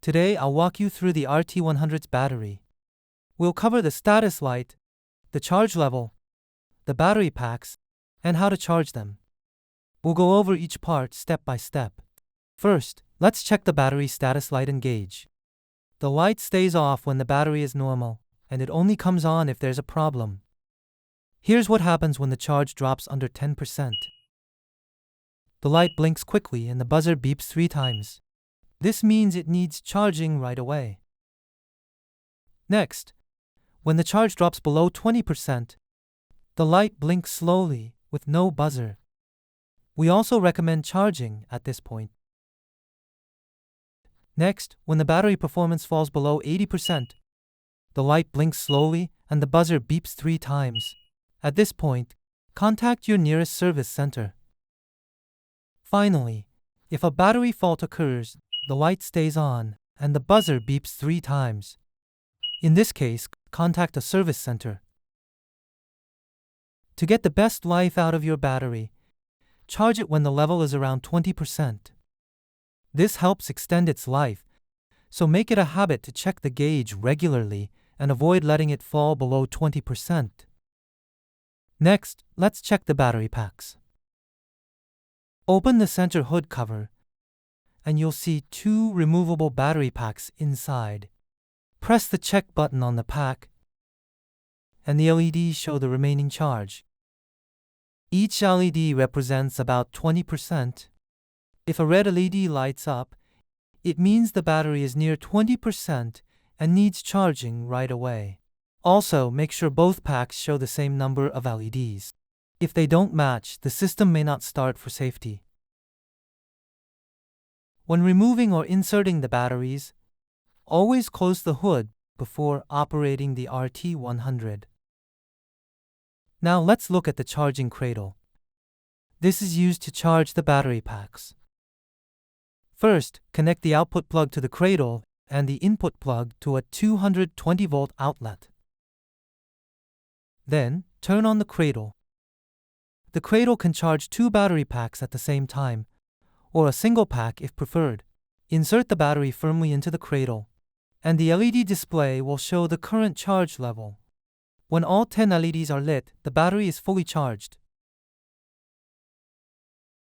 Today I'll walk you through the RT100's battery. We'll cover the status light, the charge level, the battery packs, and how to charge them. We'll go over each part step by step. First, let's check the battery status light and gauge. The light stays off when the battery is normal, and it only comes on if there's a problem. Here's what happens when the charge drops under 10%. The light blinks quickly and the buzzer beeps 3 times. This means it needs charging right away. Next, when the charge drops below 20%, the light blinks slowly with no buzzer. We also recommend charging at this point. Next, when the battery performance falls below 80%, the light blinks slowly and the buzzer beeps 3 times. At this point, contact your nearest service center. Finally, if a battery fault occurs, the light stays on and the buzzer beeps 3 times. In this case, contact a service center. To get the best life out of your battery, charge it when the level is around 20%. This helps extend its life, so make it a habit to check the gauge regularly and avoid letting it fall below 20%. Next, let's check the battery packs. Open the center hood cover, and you'll see 2 removable battery packs inside. Press the check button on the pack, and the LEDs show the remaining charge. Each LED represents about 20%. If a red LED lights up, it means the battery is near 20% and needs charging right away. Also, make sure both packs show the same number of LEDs. If they don't match, the system may not start for safety. When removing or inserting the batteries, always close the hood before operating the RT100. Now let's look at the charging cradle. This is used to charge the battery packs. First, connect the output plug to the cradle and the input plug to a 220-volt outlet. Then, turn on the cradle. The cradle can charge 2 battery packs at the same time, or a single pack if preferred. Insert the battery firmly into the cradle, and the LED display will show the current charge level. When all 10 LEDs are lit, the battery is fully charged.